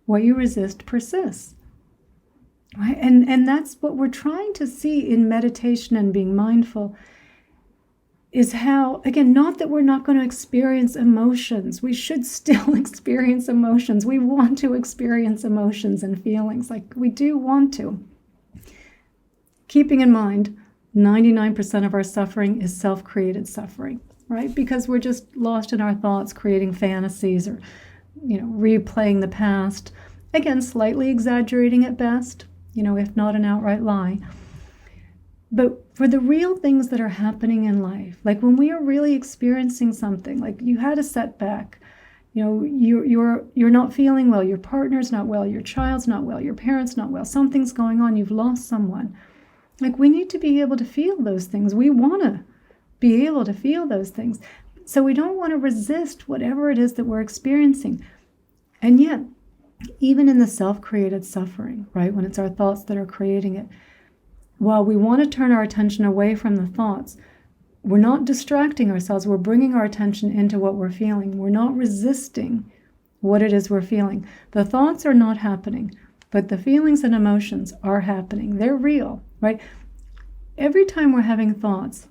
What you resist persists. Right? And that's what we're trying to see in meditation and being mindful, is how, again, not that we're not going to experience emotions. We should still experience emotions. We want to experience emotions and feelings. Like, we do want to. Keeping in mind, 99% of our suffering is self-created suffering, right? Because we're just lost in our thoughts, creating fantasies or, replaying the past. Again, slightly exaggerating at best, if not an outright lie. But for the real things that are happening in life, like when we are really experiencing something, like you had a setback, you're not feeling well, your partner's not well, your child's not well, your parents not well, something's going on, you've lost someone. Like, we need to be able to feel those things. We want to be able to feel those things. So we don't want to resist whatever it is that we're experiencing. And yet, even in the self-created suffering, right, when it's our thoughts that are creating it, while we want to turn our attention away from the thoughts, we're not distracting ourselves. We're bringing our attention into what we're feeling. We're not resisting what it is we're feeling. The thoughts are not happening, but the feelings and emotions are happening. They're real, right? Every time we're having thoughts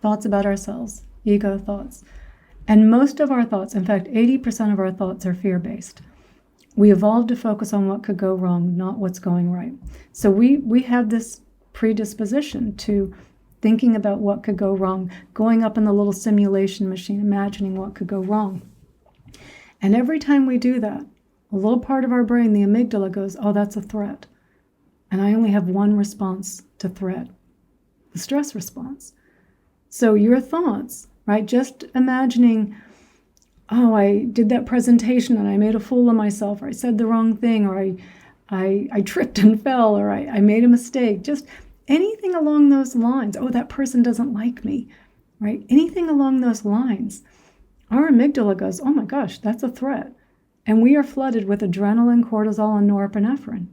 about ourselves, ego thoughts, and most of our thoughts, in fact, 80% of our thoughts are fear-based. We evolved to focus on what could go wrong, not what's going right. So we have this predisposition to thinking about what could go wrong, going up in the little simulation machine, imagining what could go wrong. And every time we do that, a little part of our brain, the amygdala, goes, oh, that's a threat. And I only have one response to threat, the stress response. So your thoughts, right, just imagining, oh, I did that presentation and I made a fool of myself, or I said the wrong thing, or I tripped and fell, or I made a mistake. Just anything along those lines. Oh, that person doesn't like me, right? Anything along those lines. Our amygdala goes, oh my gosh, that's a threat. And we are flooded with adrenaline, cortisol, and norepinephrine.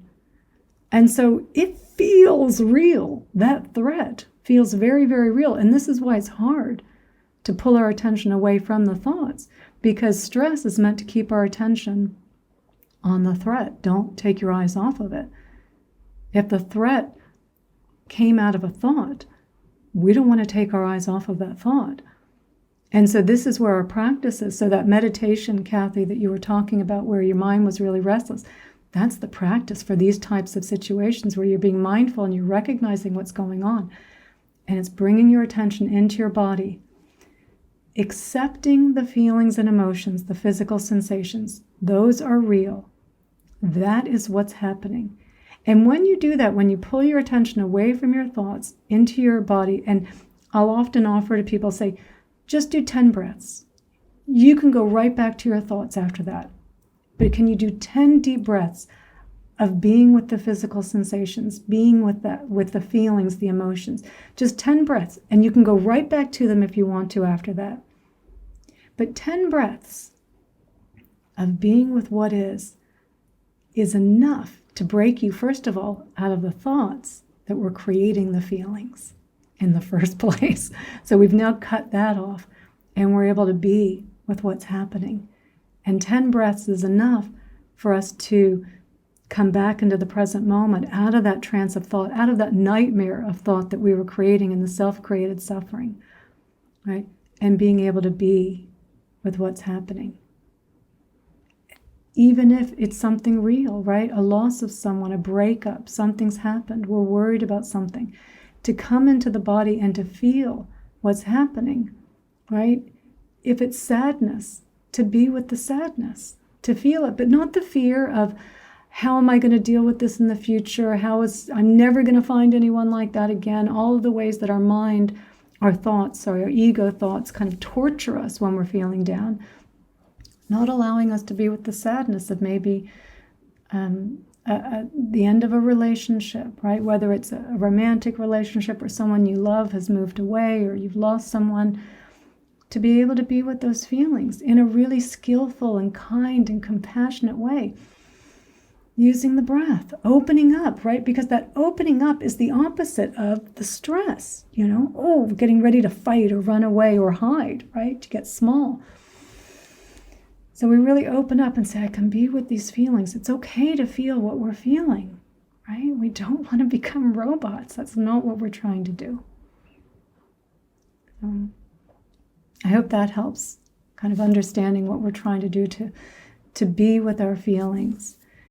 And so it feels real. That threat feels very, very real. And this is why it's hard to pull our attention away from the thoughts, because stress is meant to keep our attention on the threat. Don't take your eyes off of it. If the threat came out of a thought, we don't want to take our eyes off of that thought. And so this is where our practice is. So that meditation, Kathy, that you were talking about, where your mind was really restless, that's the practice for these types of situations where you're being mindful and you're recognizing what's going on. And it's bringing your attention into your body, accepting the feelings and emotions, the physical sensations. Those are real. That is what's happening. And when you do that, when you pull your attention away from your thoughts into your body, and I'll often offer to people, say, just do 10 breaths. You can go right back to your thoughts after that. But can you do 10 deep breaths of being with the physical sensations, being with the feelings, the emotions? Just 10 breaths, and you can go right back to them if you want to after that. But 10 breaths of being with what is enough to break you, first of all, out of the thoughts that were creating the feelings in the first place. So we've now cut that off, and we're able to be with what's happening. And 10 breaths is enough for us to come back into the present moment, out of that trance of thought, out of that nightmare of thought that we were creating in the self-created suffering, right? And being able to be with what's happening. Even if it's something real, right? A loss of someone, a breakup, something's happened, we're worried about something. To come into the body and to feel what's happening, right? If it's sadness, to be with the sadness, to feel it, but not the fear of, how am I going to deal with this in the future? I'm never going to find anyone like that again. All of the ways that our mind, our thoughts, our ego thoughts kind of torture us when we're feeling down. Not allowing us to be with the sadness of maybe the end of a relationship, right? Whether it's a romantic relationship or someone you love has moved away or you've lost someone. To be able to be with those feelings in a really skillful and kind and compassionate way. Using the breath, opening up, right? Because that opening up is the opposite of the stress, getting ready to fight or run away or hide, right? To get small. So we really open up and say, I can be with these feelings. It's okay to feel what we're feeling, right? We don't want to become robots. That's not what we're trying to do. I hope that helps, kind of understanding what we're trying to do to be with our feelings.